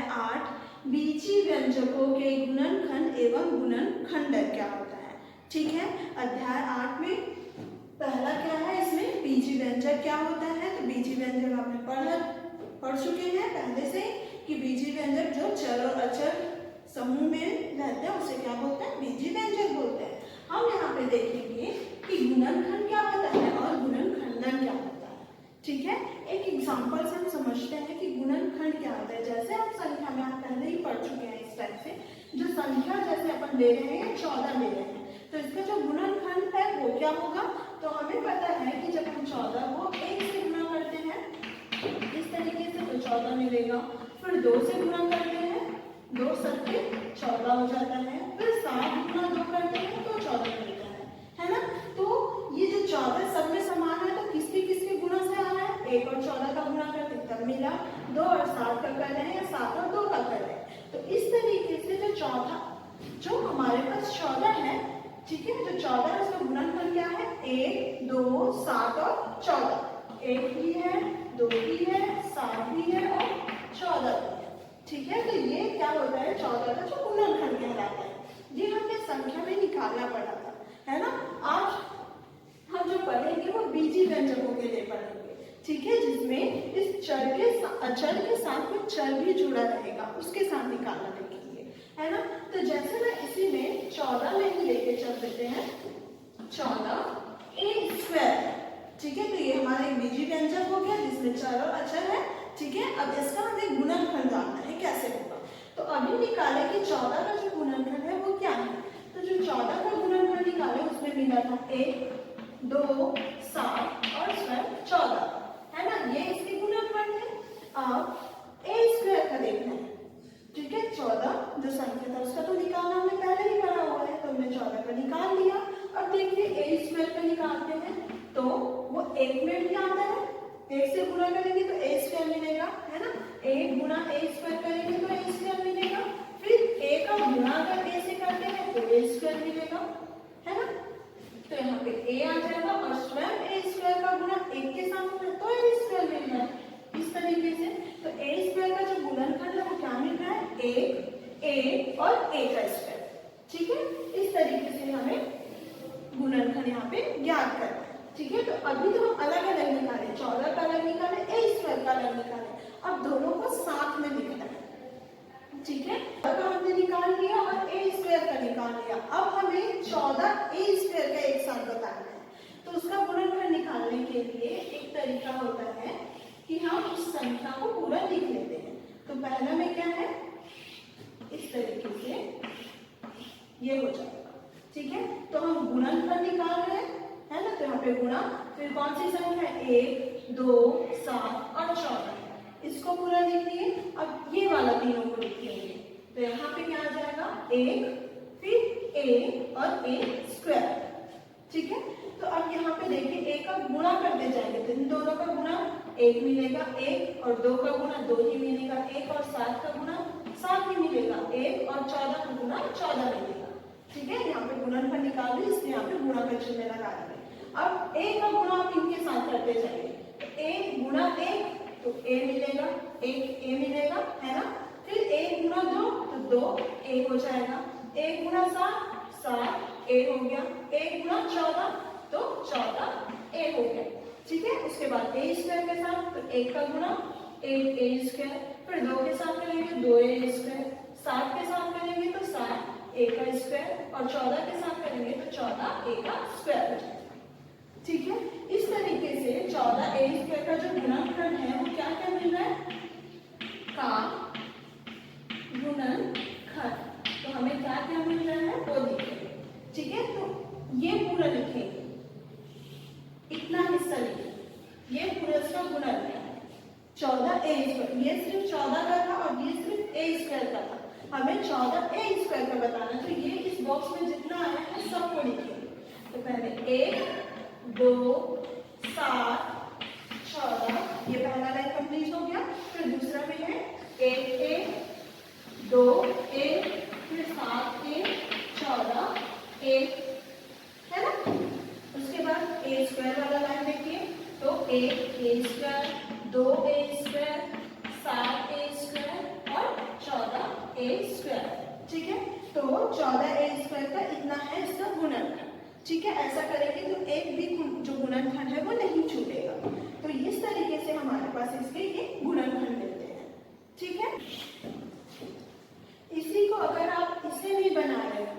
अध्याय 8 बीजी व्यंजकों के गुणनखंड एवं गुणनखंडक क्या होता है। ठीक है, अध्याय 8 में पहला क्या है, इसमें बीजी व्यंजक क्या होता है। तो बीजी व्यंजक आपने पढ़ चुके हैं पहले से कि बीजी व्यंजक जो चर और अचर समूह में रहते हैं उसे क्या बोलते हैं, बीजी व्यंजक बोलते हैं। हम यहाँ पे देखेंगे कि गुणनखंड क्या होता है और गुणनखंडन क्या होता है। ठीक है, एक एग्जांपल से हम समझते हैं कि गुणनखंड क्या होता है। जैसे हम संख्या में आप पहले ही पढ़ चुके हैं इस टाइप से, जो संख्या जैसे अपन ले रहे हैं 14 ले रहे हैं, तो इसका जो गुणनखंड है वो क्या होगा। तो हमें पता है कि जब हम 14 को 1 से गुणा करते हैं इस तरीके से तो 14 मिलेगा, फिर 2 से गुणा करते हैं 2 सत्ते 14 हो जाता है, फिर 7 गुणा 2 करते हैं तो 14 मिलता है ना। तो ये जो 14 सब में समान है, तो किसके गुणा से आ रहा है, 1 और 14 का गुणा करते तब मिला, 2 और 7 का कर रहे हैं या 7 और 2 का कर रहे हैं। तो इस तरीके से जो चौथा जो हमारे पास 14 है, ठीक है, जो 14 है उसका गुणनफल क्या है, 1 2 7 और 14। 1 भी है, 2 भी है, 7 भी है और 14 भी है। ठीक है, तो ये क्या होता है, 14 का जो गुणनखंड कहलाता है। ये हमने संख्या में निकालना पड़ा था, है ना। आज हम जो पढ़ेंगे वो बीजी व्यंजकों के लिए पढ़ेंगे। ठीक है, जिसमें इस अचर के साथ में चर भी जुड़ा रहेगा, उसके साथ निकालना देखेंगे, है ना। तो जैसे मैं इसी में 14 में ही लेके चल देते हैं 14a²। ठीक है, तो ये हमारा एक बीजी व्यंजक हो गया जिसमें चर और अचर है। ठीक है, अब इसका हमें गुणनखंड जानना है कैसे होगा। तो अभी निकाले कि 14 का जो गुणनखंड है वो क्या है। तो जो 14 का गुणनखंड निकाले उसमें मिला था 1 2 7 और स्वयं 14, है ना। ये इसके गुणनखंड है। अब a² का देखना है। ठीक है, 14 जो संख्या था उसका तो निकालना हमने पहले ही पढ़ा हुआ है, तो हमने 14 का निकाल लिया। अब देखिए a² का निकालते हैं तो वो 1 में भी आता है, 1 से गुणा करेंगे तो a² मिलेगा, है ना। 1 गुणा a² करेंगे तो a² मिलेगा, फिर a का गुणा अगर a से करते हैं तो a² मिलेगा, है ना। तो यहाँ पे a आ जाएगा और स्वयं a² का गुणा 1 के साथ होगा तो a² मिल रहा है। इस तरीके से तो a² का जो गुणनखंड है वो क्या मिल रहा है, 1 a और a का स्क्वायर। ठीक है, इस तरीके से हमें गुणनखंड यहाँ पे ज्ञात करना है। ठीक है, तो अभी तो हम अलग अलग निकाले, 14 का अलग निकाले, a² का अलग निकाले, अब दोनों को साथ में लिखना है। ठीक है, का हमने निकाल लिया और a² का निकाल लिया। अब हमें 14a² का एक साथ बताना है। तो उसका गुणनखंड निकालने के लिए एक तरीका होता है कि हम उस संख्या को पूरा लिख लेते हैं। तो पहला में क्या है, इस तरीके से ये हो जाएगा। ठीक है, तो हम गुणनखंड निकाल रहे हैं, है ना। तो यहाँ पे गुणा, फिर कौन सी संख्या है, 1 2 7 और 14, इसको पूरा लिख लिए। अब ये वाला तीनों को लिख लेंगे, तो यहाँ पे क्या आ जाएगा, 1 फिर a और a²। ठीक है, तो अब यहाँ पे देखिए a का गुणा करते जाएंगे तो इन दोनों का गुणा 1 मिलेगा 1 और 2 का गुणा 2 ही मिलेगा 1 और 7 का गुणा 7 ही मिलेगा 1 और 14 का गुणा 14 मिलेगा। ठीक है, यहाँ पे गुणनफल निकाल ली, इसलिए यहाँ पे गुणा का चिन्ह लगा देंगे। अब a का गुणा आप इनके साथ करते जाएंगे, तो a गुणा 1 तो a मिलेगा, 1 a मिलेगा, है ना। फिर 1 गुणा 2 तो 2 a हो जाएगा, 1 गुणा 7 7 a हो गया, 1 गुणा 14 तो 14 a हो गया। ठीक है, उसके बाद a² के साथ तो 1 का गुणा 1 a², फिर 2 के साथ करेंगे 2 a², 7 के साथ करेंगे तो 7 a का स्क्वायर और 14 के साथ करेंगे तो 14 a का स्क्वायर हो जाएगा। ठीक है, इस तरीके से 14a² का जो गुणनखंड है वो क्या क्या मिल रहा है, का गुणनखंड। तो हमें क्या क्या मिल रहा है वो लिखेंगे। ठीक है, तो ये पूरा लिखेंगे, इतना हिस्सा लिखेंगे, ये पूरा इसका गुणन है 14a²। ये सिर्फ 14 का था और ये सिर्फ a² का था, हमें 14a² का बताना। तो ये इस बॉक्स में जितना आया है सबको लिखेंगे। तो पहले 1 2 7 14, ये पहला लाइन कंप्लीट हो गया। फिर दूसरा में है 1a 2a फिर 7a 14a, है ना। उसके बाद a² वाला लाइन देखिए, तो 1 a² 2 a² 7 a² और ठीक है, ऐसा करेंगे तो एक भी जो गुणनखंड है वो नहीं छूटेगा। तो इस तरीके से हमारे पास इसके ये गुणनखंड मिलते हैं। ठीक है, इसी को अगर आप इसे नहीं बना रहे हो,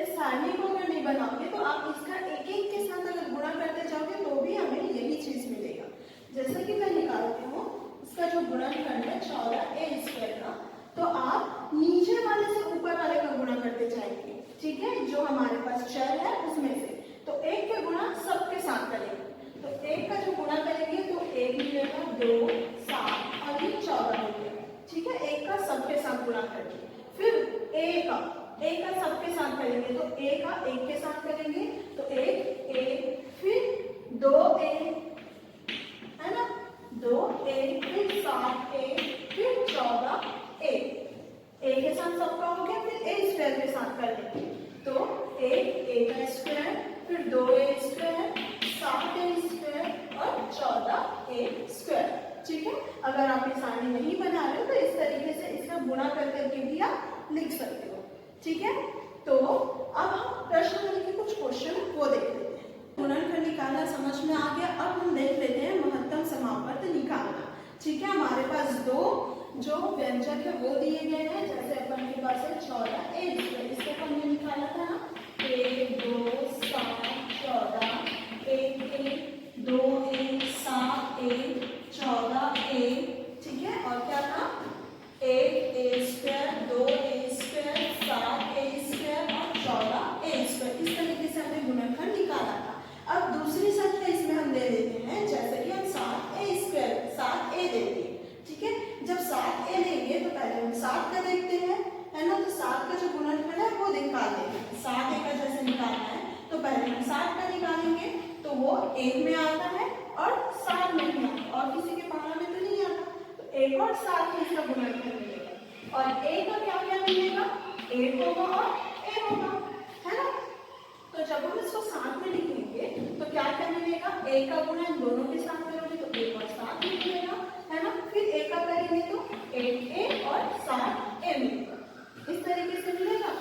इस सारणी को अगर नहीं बनाओगे तो आप इसका एक एक के साथ अगर गुणा करते जाओगे तो भी हमें यही चीज मिलेगा। जैसे कि मैं निकालती हूँ इसका जो गुणनखंड है 14a² का, तो आप नीचे वाले से ऊपर वाले का गुणा करते जाएंगे। ठीक है, जो हमारे पास चर है उसमें से तो एक के गुणा सबके साथ करेंगे। तो एक का जो गुणा करेंगे तो एक मिलेगा 2 7 और ये 14 हो गया। ठीक है, एक का सबके साथ गुणा करके फिर एक का सबके साथ करेंगे तो एक का एक के साथ करेंगे तो एक फिर 2a है ना, 2a फिर 7a फिर 14a, a के साथ सबका हो गया। फिर a² के साथ कर लेंगे तो a का स्क्वायर फिर 2a² 7a² और 14a²। ठीक है, अगर आप ये सारणी नहीं बना रहे हो तो इस तरीके से इसका गुणा कर करके भी आप लिख सकते हो। ठीक है, तो अब हम प्रश्नावली के कुछ क्वेश्चन वो देख लेते हैं। गुणनखंड निकालना समझ में आ गया। अब हम देख लेते हैं महत्तम समापवर्त निकालना। ठीक है, हमारे पास दो जो व्यंजक है वो दिए गए हैं। जैसे अपन के पास है 14a², इसको हमने निकाला था ना, 1 2 7 14, 1a 2a 7a 14a। ठीक है, और क्या था 1a² 2a² 7a² और 14a²। इस तरीके से हमने गुणनखंड निकाला था। अब दूसरी संख्या इसमें हम दे देते हैं, जैसे कि हम 7a देते हैं। ठीक है, जब 7a लेंगे तो पहले हम 7 का देखते हैं, है ना। तो 7 का जो गुणनखंड है वो निकाल लेंगे। 7a का जैसे निकालना है तो पहले हम 7 का निकालेंगे तो वो 1 में आता है और 7 में नहीं आता, और किसी के पारा में तो नहीं आता। तो 1 और 7 में इसका गुणनखंड मिलेगा, और a का क्या क्या मिलेगा, 1 होगा और a होगा, है ना। तो जब हम इसको साथ में लिखेंगे तो क्या क्या मिलेगा, a का गुणा इन दोनों के साथ करोगे तो 1 और 7 मिलेगा, है ना। फिर a का करेंगे तो 8a और 7a मिलेगा, इस तरीके से मिलेगा।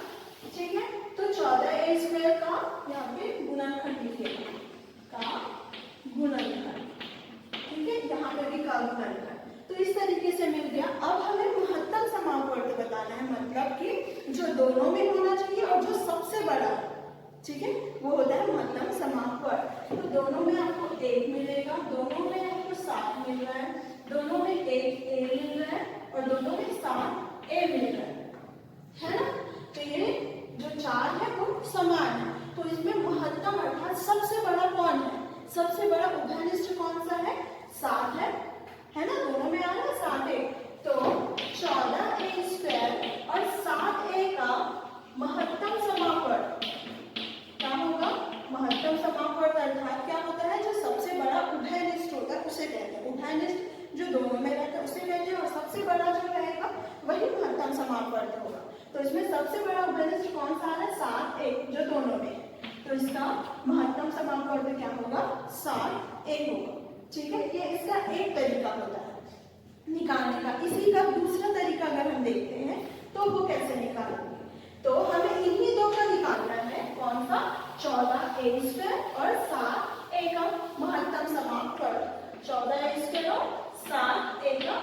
ठीक है, तो 14a² का यहाँ पे गुणनखंड लिखिएगा, का गुणनखंड। ठीक है, यहाँ पे भी का गुणनखंड। तो इस तरीके से मिल गया। अब हमें महत्तम समापवर्त बताना है, मतलब कि जो दोनों में होना चाहिए और जो सबसे बड़ा, ठीक है, वो होता है महत्तम समापवर्त। तो दोनों में आपको 1 मिलेगा, दोनों में आपको 7 मिल रहा है, दोनों में 1a मिल रहा है और दोनों में 7a मिल रहा है ना। तो ये जो 4 है वो समान है। तो इसमें महत्तम अर्थात सबसे बड़ा कौन है, सबसे बड़ा उभयनिष्ठ कौन सा है, 7 है ना। दोनों में आ रहा है 7a, तो 14a² और 7a का महत्तम समापवर्त क्या होगा, महत्तम समापवर्त अर्थात क्या होता है, जो सबसे बड़ा उभयनिष्ठ होता है उसे कहते हैं। उभयनिष्ठ जो दोनों में रहता है उसे कहते हैं, और सबसे बड़ा जो रहेगा वही महत्तम समापवर्त होगा। तो इसमें सबसे बड़ा उभयनिष्ठ कौन सा है, 7a जो दोनों में है, तो इसका महत्तम समापवर्त क्या होगा, 7a होगा। ठीक है, ये इसका एक तरीका होता है निकालने का। इसी का दूसरा तरीका अगर हम देखते हैं तो वो कैसे निकालेंगे, तो हमें इन्हीं दो का निकालना है। कौन सा, 14a² और 7a का महत्तम समापवर्त। 14a² और 7a का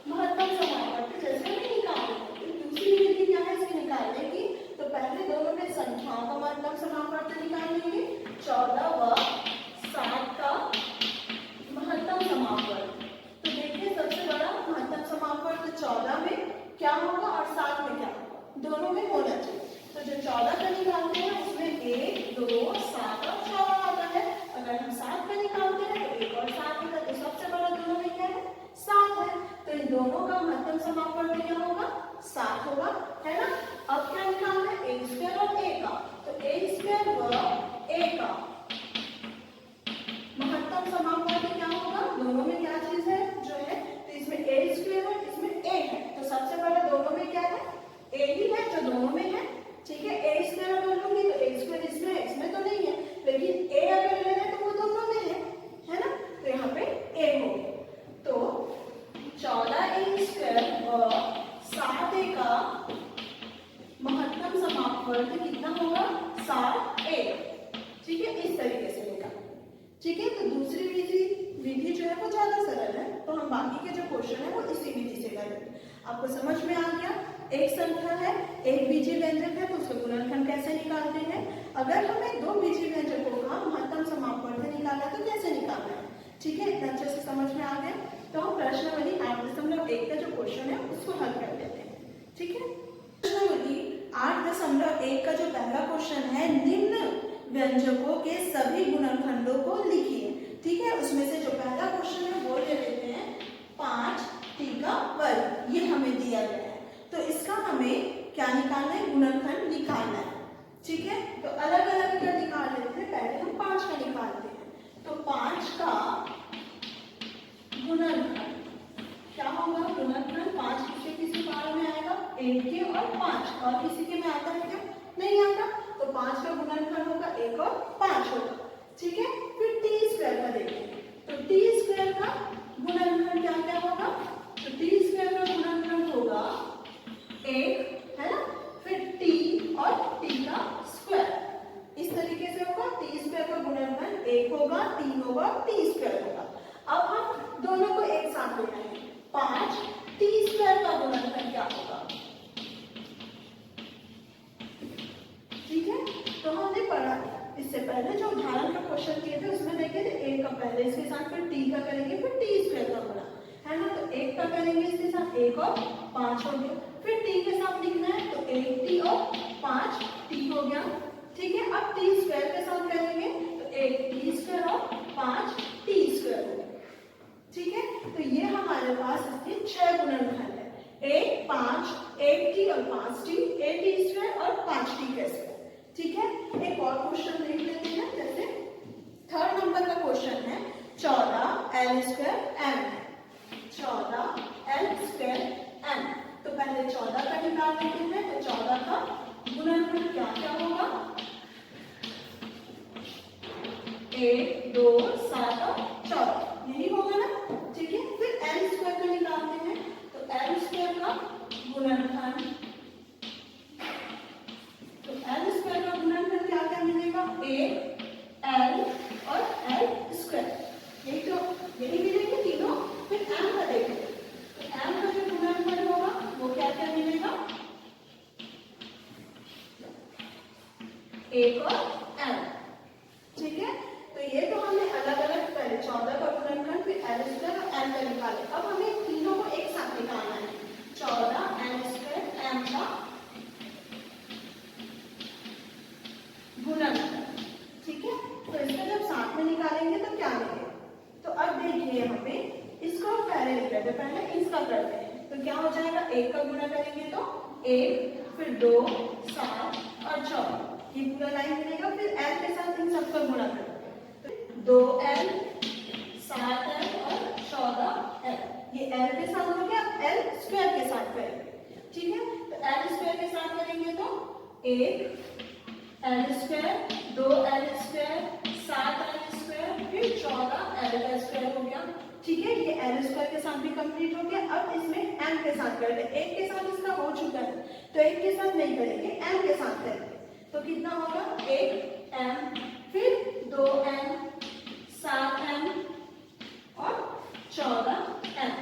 महत्तम समापवर्त जैसे हमें निकालना है। तो दूसरी विधि क्या है इसके निकालने की, तो पहले दोनों में संख्याओं का महत्तम समापवर्त निकाल लेंगे। 14 व 7 का महत्तम समापवर्त, तो देखिए सबसे बड़ा महत्तम समापवर्त 14 में क्या होगा और 7 में क्या होगा, दोनों में होना चाहिए। तो जो 14 का निकालते हैं उसमें 1 2 7 और 14 आता है। अगर हम 7 का निकालते हैं तो 1 और 7 आता है, तो सबसे बड़ा दोनों में क्या है, 7 है। तो इन दोनों का महत्तम समापवर्त क्या होगा, 7 होगा, है ना। अब क्या निकालना है, a² और a का, तो a² व a का महत्तम समापवर्त क्या होगा, दोनों में क्या चीज है जो है, तो इसमें a² है, इसमें a है, तो सबसे बड़ा दोनों में क्या है, a ही है जो दोनों में है। ठीक है, a² अगर लूंगी तो a² इसमें तो नहीं है, लेकिन a अगर ले रहे तो वो दोनों में है ना। तो यहाँ पे a हो गया। तो 14a² और 7a का महत्तम समापवर्त कितना होगा, 7a। ठीक है, इस तरीके से निकालेंगे। ठीक है, तो दूसरी विधि जो है वो ज्यादा सरल है, तो हम बाकी के जो क्वेश्चन है वो इसी विधि से करेंगे। आपको समझ में आ गया? एक संख्या है, एक बीजीय व्यंजक है, तो उसका गुणनखंड कैसे निकालते हैं। अगर हमें दो बीजीय व्यंजकों का महत्तम समापवर्ध निकालना है तो कैसे निकालना है। ठीक है, इतना अच्छे से समझ में आ गया। तो हम प्रश्नावली 8.1 का जो क्वेश्चन है उसको हल कर लेते हैं। ठीक है, प्रश्नावली 8.1 का जो पहला क्वेश्चन है, निम्न व्यंजकों के सभी गुणनखंडों को लिखिए। ठीक है, उसमें से जो पहला क्वेश्चन है वो ले लेते हैं 5 t का वर्ग, ये हमें दिया गया है, तो इसका हमें क्या निकालना है, गुणनखंड निकालना है। ठीक है, तो अलग अलग का निकाल लेते हैं, पहले हम 5 का निकालते हैं। तो 5 का गुणनखंड क्या होगा, गुणनखंड 5 किसी बार में आएगा, 1 के और 5, और किसी के में आता है क्या, नहीं आता, तो 5 का गुणनखंड होगा 1 और 5 होगा। ठीक है, फिर टी स्क्वायर का देखेंगे, तो टी स्क्वायर का गुणनखंड क्या क्या होगा, तो टी स्क्वायर का गुणनखंड होगा 1, है ना, फिर टी और टी का स्क्वायर, इस तरीके से होगा। टी स्क्वायर का गुणनखंड 1 होगा, 3 होगा, टी स्क्वायर होगा। अब हम दोनों को एक साथ ले आएंगे, 5 टी स्क्वायर का गुणनखंड क्या होगा। ठीक है, तो हमने पढ़ा इससे पहले जो उदाहरण का क्वेश्चन किए थे उसमें देखे थे 1 का पहले इसके साथ, फिर टी का करेंगे, फिर टी स्क्वायर का गुणा, है ना, तो 1 का करेंगे इसके साथ 1 और 5 हो गया, फिर टी के साथ लिखना है तो 1 टी और 5 टी हो गया। ठीक है, अब टी स्क्वायर के साथ करेंगे तो 1 टी स्क्वायर और 5 टी स्क्वायर हो गया। ठीक है, तो ये हमारे पास इसके 6 गुणनखंड है, 1 5 1 टी और 5 टी, 1 टी स्क्वायर और 5 टी का स्क्वायर। ठीक है, एक और क्वेश्चन देख लेते हैं, जैसे 3rd नंबर का क्वेश्चन है 14 l स्क्वायर m है, 14 l स्क्वायर m, तो पहले 14 का निकाल लेते हैं, तो 14 का गुणनखंड क्या क्या होगा, 1 2 7 और 14, यही होगा ना। ठीक है, फिर l स्क्वायर का निकालते हैं, तो l स्क्वायर का गुणनखंड, तो l स्क्वायर का गुणनखंड क्या क्या मिलेगा, 1 l और l स्क्वायर, यही तो यही मिलेंगे तीनों। फिर m का देखें, तो m का जो गुणनखंड होगा वो क्या क्या मिलेगा, 1 और m। ठीक है, तो ये तो हमने अलग अलग पहले 14 का गुणनखंड, फिर l स्क्वायर और m का निकाले। अब हमें तीनों को एक साथ निकालना है, 14 l स्क्वायर m का गुणनखंड। ठीक है, तो इसको जब साथ में निकालेंगे तो क्या मिलेगा, तो अब देखिए यहाँ पे इसको पहले लिख लेते हैं, पहले इसका करते हैं, तो क्या हो जाएगा, 1 का गुणा करेंगे तो 1, फिर 2 7 और 14, ये पूरा लाइन मिलेगा। फिर l के साथ इन सबका गुणा करेंगे, 2l 7l और 14l, ये l के साथ हो गया, l स्क्वायर के साथ करेंगे। ठीक है, तो l स्क्वायर के साथ करेंगे तो 1 l square, 2 l square, 7 l square, फिर 14 l का स्क्वायर हो गया। ठीक है, ये l स्क्वायर के साथ भी कंप्लीट हो गया। अब इसमें m के साथ करते हैं, 1 के साथ इसका हो चुका है तो 1 के साथ नहीं करेंगे, m के साथ करेंगे, तो कितना होगा, 1 m, फिर 2 m, 7 m और 14 m,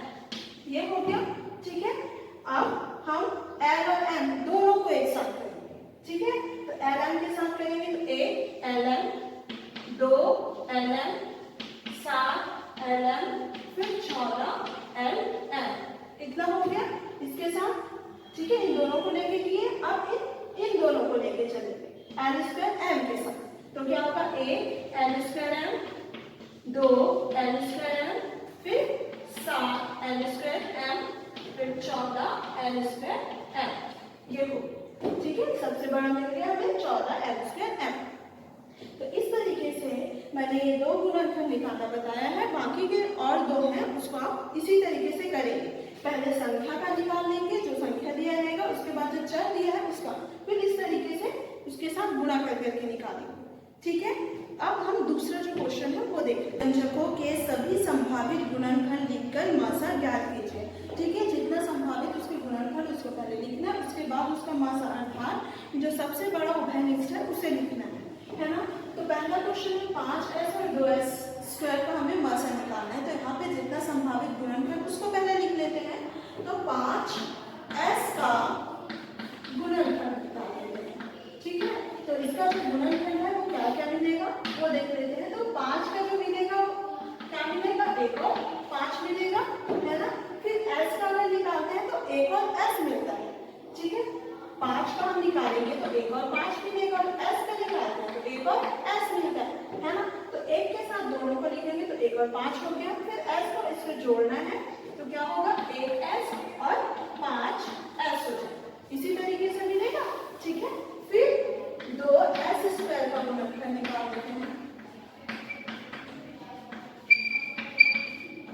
ये हो गया। ठीक है, अब हम l और m दोनों को एक साथ करेंगे। ठीक है, तो ln के साथ करेंगे तो 1 ln, 2 ln, 7 ln, फिर 14 ln, इतना हो गया इसके साथ। ठीक है, इन दोनों को लेके किए, अब इन दोनों को लेके चलेंगे l स्क्वायर m के साथ, तो क्या होगा, 1 l square m, 2 l square m, फिर 7 l स्क्वायर m, फिर 14 l स्क्वायर m, ये हो। ठीक है, सबसे बड़ा मिल गया हमें 14 l स्क्वायर m। तो इस तरीके से मैंने ये दो गुणनखंड निकालना बताया है, बाकी के और दो हैं उसको आप इसी तरीके से करेंगे। पहले संख्या का निकाल लेंगे, जो संख्या दिया रहेगा, उसके बाद जो चर दिया है उसका, फिर इस तरीके से उसके साथ गुणा कर करके निकालेंगे। ठीक है, अब हम दूसरा जो क्वेश्चन है वो देखें। व्यंजकों के सभी संभावित गुणनखंड लिखकर मासा ज्ञात कीजिए। ठीक है, जितना संभावित उसके गुणनखंड उसको पहले लिखना है, उसके बाद उसका मासा अर्थात जो सबसे बड़ा उभयनिष्ठ है उसे लिखना है ना। तो पहला क्वेश्चन में 5s और 2s स्क्वायर का हमें मासा निकालना है। तो यहाँ पे जितना संभावित गुणनखंड उसको पहले लिख लेते हैं। तो 5s का गुणनखंड निकाल लेते हैं, ठीक है। तो इसका जो गुणनखंड है वो क्या क्या मिलेगा वो देख लेते हैं। तो 5 का जो मिलेगा क्या मिलेगा, 1 और 5 मिलेगा, है ना। फिर s का अगर निकालते हैं तो 1 और s मिलता है, ठीक है। 5 का हम निकालेंगे तो 1 और 5 मिलेगा, और s का निकालते हैं तो 1 और s मिलता है ना। तो 1 के साथ दोनों को लिखेंगे तो 1 और 5 हो गया। फिर s को इसको जोड़ना है तो क्या होगा, 1s और 5s हो जाएगा। इसी तरीके से मिलेगा, ठीक है। फिर 2s स्क्वायर का गुणनखंड निकाल देते हैं।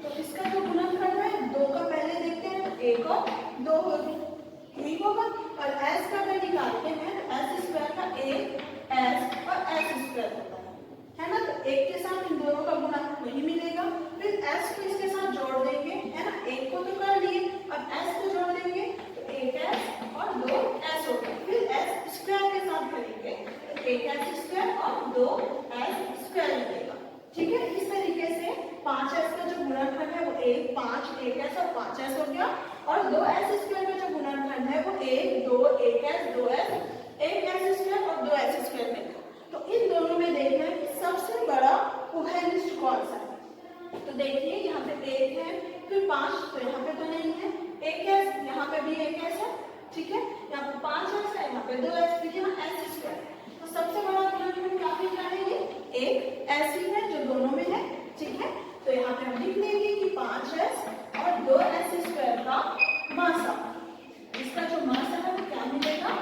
तो इसका जो गुणनखंड है 2 का पहले देखते हैं तो 1 और 2 होगी, ठीक होगा। और s का अगर निकालते हैं तो s स्क्वायर का 1s और s स्क्वायर होता है ना। तो 1 के साथ इन दोनों का गुणा वही मिलेगा। फिर s को इसके साथ जोड़ देंगे, है ना। 1 को तो कर लिए, अब s को जोड़ देंगे तो 1s और 2s होगा। फिर s स्क्वायर के साथ करेंगे तो 1s स्क्वायर और 2s स्क्वायर मिलेगा, ठीक है। इस तरीके से 5s का जो गुणनखंड है वो 1 5 1s और 5s हो गया। और 2s स्क्वायर का जो गुणनखंड है वो 1 2 1s 2s 1s स्क्वायर और 2s स्क्वायर मिलेगा। तो इन दोनों में देखना है कि सबसे बड़ा उभय निष्ठ कौन सा है। तो देखिए यहाँ पे 1 है, फिर 5 तो यहाँ पे तो नहीं है, 1s यहाँ पे भी 1s है, ठीक है। यहाँ पे 5s है, यहाँ पे 2s, फिर यहाँ s स्क्वायर। तो सबसे बड़ा गुणनखंड क्या मिल रहा है, ये एक s ही है जो दोनों में है, ठीक है। तो यहाँ पे हम लिख लेंगे कि 5s और 2s स्क्वायर का मासा, इसका जो मासा है वो क्या मिलेगा,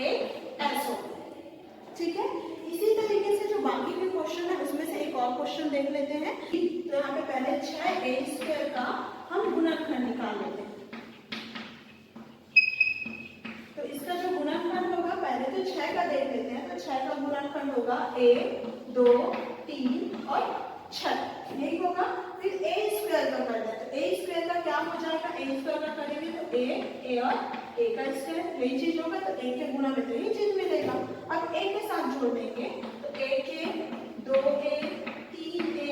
एक s होगा, ठीक है। इसी तरीके से जो बाकी के क्वेश्चन है उसमें से एक और क्वेश्चन देख लेते हैं। तो यहाँ पे पहले 6a स्क्वायर का हम गुणनखंड निकाल लेते हैं। तो इसका जो गुणनखंड होगा पहले तो 6 का देख लेते हैं। तो 6 का गुणनखंड होगा 1 2 3 और 6, यही होगा। फिर a स्क्वायर का कर दें तो a स्क्वायर का क्या हो जाएगा, a स्क्वायर का करेंगे तो a और a का स्क्वायर यही चीज होगा। तो a के गुणा में तो यही चीज मिलेगा। अब a के साथ जोड़ देंगे तो 1a 2a 3a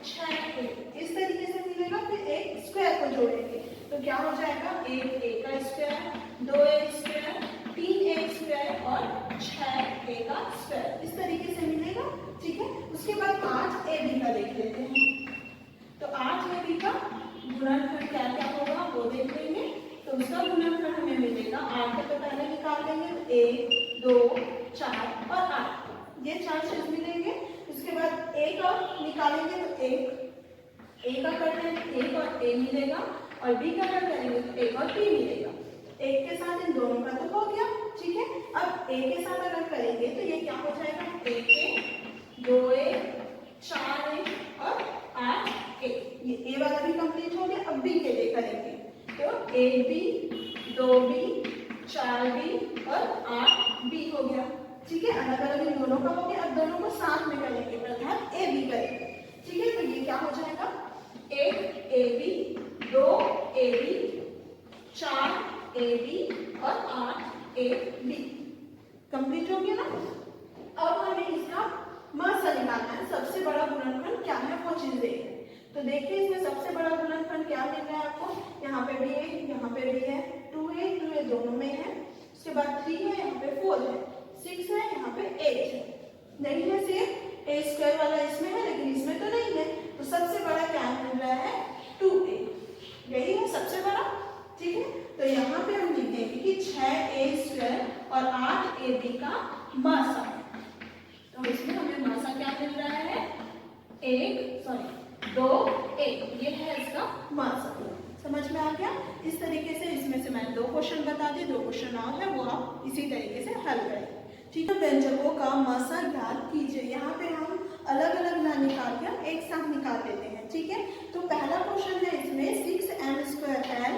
6a इस तरीके से मिलेगा। फिर a स्क्वायर को जोड़ेंगे तो क्या हो जाएगा, 1a का square 2a square 3a square और 6a का स्क्वायर, इस तरीके से मिलेगा, ठीक है। उसके बाद 8ab का देख लेते हैं। तो 8ab का गुणनखंड क्या क्या होगा वो देख लेंगे। तो उसका गुणनखंड हमें मिलेगा, 8 तो पहले निकाल देंगे, 1 2 4 और 8 ये 4 चीज मिलेंगे। उसके बाद 1 और निकालेंगे तो 1 a का कर लेंगे 1 और a मिलेगा, और b का कर करेंगे तो 1 और b मिलेगा। 1 के साथ इन दोनों का तो हो गया, ठीक है। अब a के साथ अगर करेंगे तो ये क्या हो जाएगा, 1a 2a 4a और 8a, ये a वाला भी कंप्लीट हो गया। अब b के लिए करेंगे तो 1b 2b 4b और 8b हो गया, ठीक है। अलग अलग इन दोनों का हो गया। अब दोनों को साथ में करेंगे, अर्थात ab करेंगे, ठीक है। तो ये क्या हो जाएगा, 1ab 2ab 4ab और 8ab कंप्लीट हो गया ना। अब हमें इसका मासा निकालना है, सबसे बड़ा गुणनखंड क्या है वो चीज देखें। तो देखिए इसमें सबसे बड़ा गुणनखंड क्या मिल रहा है आपको, यहाँ पे भी है, यहाँ पे भी है, 2a दोनों में है। उसके बाद 3 है, यहाँ पे 4 है, 6 है, यहाँ पे 8 है। नहीं है सिर्फ a स्क्वायर वाला इसमें है, लेकिन इसमें तो नहीं है। तो सबसे बड़ा क्या मिल रहा है, 2a, यही है सबसे बड़ा, ठीक है। तो यहाँ पे हम लिख देंगे कि 6a स्क्वायर और 8ab का मासा। तो इसमें हमें मासा क्या मिल रहा है, 2a, ये है इसका मासा। समझ में आ गया। इस तरीके से इसमें से मैंने 2 क्वेश्चन बता दिए, 2 क्वेश्चन और है वो आप इसी तरीके से हल करें, ठीक है। व्यंजकों का मासा ज्ञात कीजिए। यहाँ पे हम अलग अलग ना निकाल के हम एक साथ निकाल लेते हैं, ठीक है। तो पहला क्वेश्चन है इसमें 6m²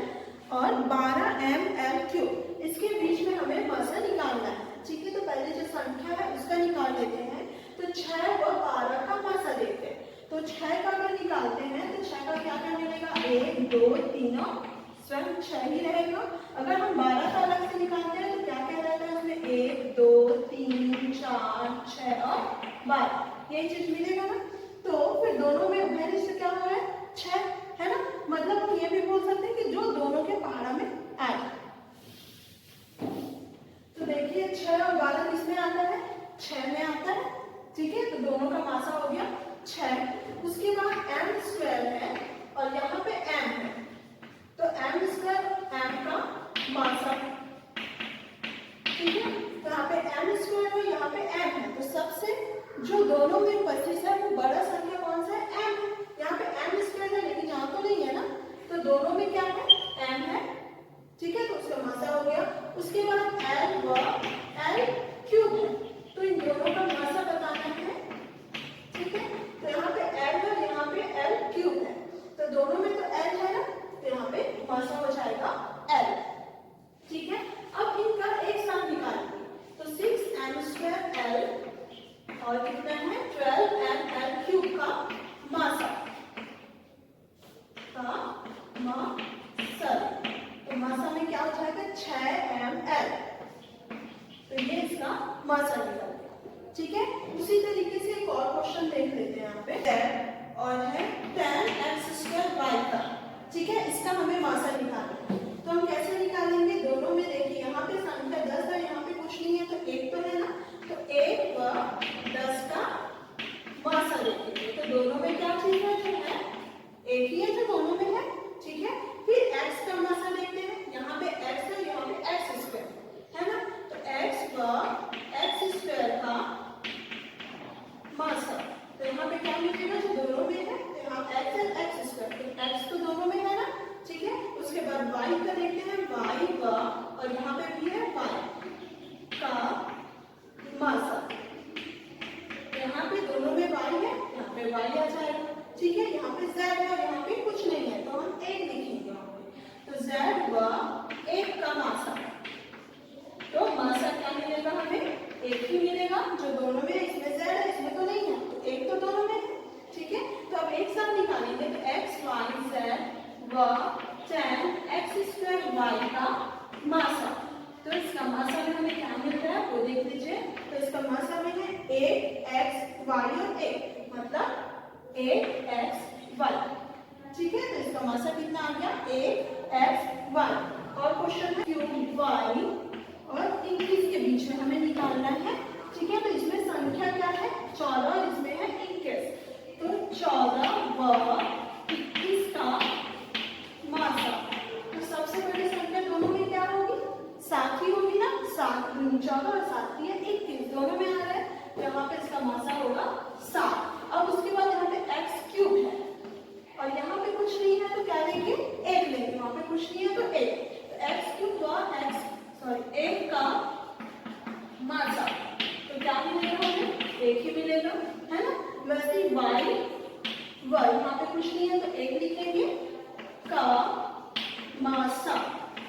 और 12ml3, इसके बीच में हमें मासा निकालना है, ठीक है। तो पहले जो संख्या है उसका निकाल लेते हैं। तो 6 व 12 का मासा देखते हैं। तो 6 का अगर निकालते हैं तो 6 का क्या क्या मिलेगा, 1 2 3 स्वयं 6 ही रहेगा। अगर हम 12 का अलग से निकालते हैं तो क्या क्या रहता है उसमें, 1 2 3 4 6 और 12, ये चीज मिलेगा ना। तो फिर दोनों में उभय निष्ठ क्या हो रहा है 6, है ना। मतलब हम ये भी बोल सकते हैं कि जो दोनों के पहाड़ा में ऐड। तो देखिए 6 और 12 किसमें आता है 6 में आता है, ठीक है। तो दोनों का मासा हो गया 6। उसके बाद m स्क्वायर है और यहाँ पे m है, तो m स्क्वायर m का मासा, ठीक है। तो यहाँ पे m स्क्वायर है, यहाँ पे m है, तो सबसे जो दोनों में उपस्थित है वो बड़ा संख्या कौन सा है m है। यहाँ पे m स्क्वायर है लेकिन यहाँ तो नहीं है ना, तो दोनों में क्या है m है, ठीक है। तो उसका मासा हो गया। उसके बाद l व l क्यूब है, तो इन दोनों का मासा बताना है, ठीक है। तो यहाँ पे l है, यहाँ पे l क्यूब है, तो दोनों में तो l है ना, तो यहाँ पे मासा हो जाएगा l, ठीक है। अब इनका एक साथ निकालेंगे, तो 6m स्क्वायर l और कितना है 12m l क्यूब का मासा तो मासा में क्या हो जाएगा 6ml, तो ये इसका मासा निकल गया, ठीक है। उसी तरीके से एक और क्वेश्चन देख लेते हैं यहाँ पे और है 10x स्क्वायर y का, ठीक है। इसका हमें मासा निकालना है, तो हम कैसे निकालेंगे। दोनों में देखिए यहाँ पे संख्या 10 है, यहाँ पे कुछ नहीं है, तो 1 तो है ना, तो 1 व 10 का मासा देखेंगे, तो दोनों में क्या चीज है जो है एक ही है जो दोनों में है, ठीक है। फिर x का मासा देखते हैं, यहाँ पे x है, यहाँ पे x स्क्वायर है ना, तो x व x स्क्वायर का मासा, तो यहाँ पे क्या मिलेगा जो दोनों में है, तो यहाँ x है x स्क्वायर, तो x तो दोनों में है ना, ठीक है। उसके बाद y का देखते हैं, y व और यहाँ पे भी है y का मासा, यहाँ पे दोनों में y है, यहाँ पे y आ जाएगा, ठीक है। यहाँ पे z है और यहाँ पे कुछ नहीं है, तो हम 1 लिखेंगे यहाँ पे, तो z व 1 का मासा, तो मासा क्या मिलेगा हमें 1 ही मिलेगा, जो दोनों में, इसमें z है इसमें तो नहीं है, तो 1 तो दोनों में है, ठीक है। तो अब एक साथ निकालेंगे, तो x y z व 10x स्क्वायर y का मासा, तो इसका मासा में हमें क्या मिल रहा है वो देख लीजिए। तो इसका मासा में है 8x y और 1, मतलब 8xy, ठीक है। तो इसका मासा कितना आ गया 8xy। और क्वेश्चन है क्यूब y और 21 के बीच में हमें निकालना है, ठीक है। तो इसमें संख्या क्या है 14 और इसमें है 21, तो 14 व 21 का मासा, तो सबसे बड़ी संख्या दोनों में क्या होगी 7 ही होगी ना, 7 14 और 7 है 21, दोनों में आ रहा है, तो यहाँ पे इसका मासा होगा 7। अब उसके बाद यहाँ पे x क्यूब है और यहाँ पे कुछ नहीं है, तो क्या लेंगे 1 लेंगे, वहाँ पे कुछ नहीं है तो 1, तो x क्यूब व 1 का मासा, तो क्या मिलेगा हमें 1 ही मिलेगा, है ना। वैसे y व यहाँ पे कुछ नहीं है तो 1 लिखेंगे का मासा,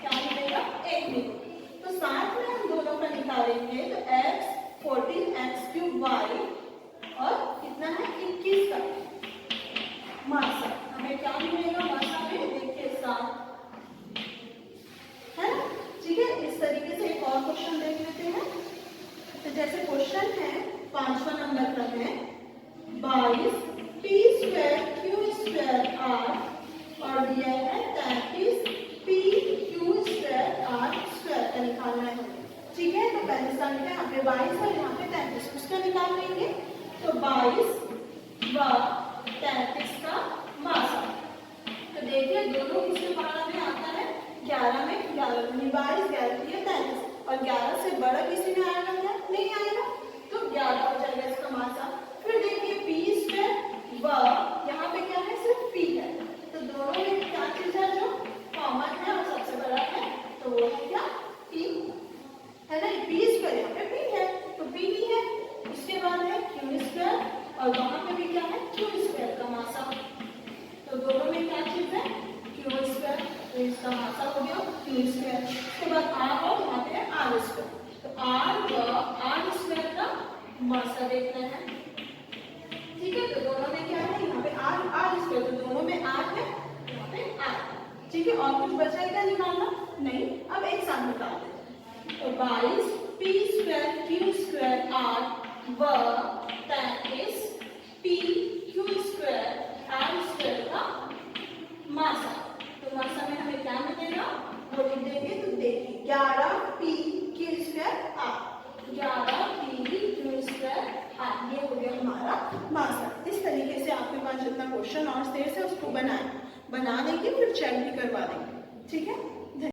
क्या मिलेगा 1 मिलेगा। तो साथ में हम दोनों का निकालेंगे, तो x 14x क्यूब y और कितना है 21 का मासा, हमें क्या मिलेगा मासा में देखिए 7, है ना, ठीक है। इस तरीके से एक और क्वेश्चन देख लेते हैं। तो जैसे क्वेश्चन है 5वां नंबर का है 22 p square q square r और दिया है 33 p q square r square का निकालना है, ठीक है। तो पहले संख्या यहाँ पे 22 और यहाँ पे 33, उसका निकाल लेंगे, तो 22 व 33 का मासा, तो देखिए दोनों किसके पहाड़ा में आता है 11 में, 11 में 22 11 दिए 33 और 11 से बड़ा किसी में आएगा क्या नहीं आएगा, तो 11 हो जाएगा इसका मासा। फिर देखिए p स्क्वायर व यहाँ पे क्या है सिर्फ p है, तो दोनों में क्या चीज है जो कॉमन है और सबसे बड़ा है, तो वो है क्या p, है ना। p स्क्वायर यहाँ पे p है तो p भी है, उसके बाद है q स्क्वायर और वहां पे भी क्या है q स्क्वायर का मासा, तो दोनों में क्या चीज है q स्क्वायर, तो इसका मासा हो गया q स्क्वायर। उसके बाद r और यहाँ पे है r स्क्वायर, तो r व r स्क्वायर का मासा देखना है, ठीक है। तो दोनों में क्या है यहाँ पे r स्क्वायर, तो दोनों में r है, यहाँ पे r, ठीक है। और कुछ बचा है क्या निकालना नहीं, अब एक साथ निकाल देते हैं। तो 22 p square q square r व 33 11p² 11p² ये हो गया हमारा मास। इस तरीके से आपके पास जितना क्वेश्चन और शेष है उसको बना देंगे, फिर चेक भी करवा देंगे। ठीक है।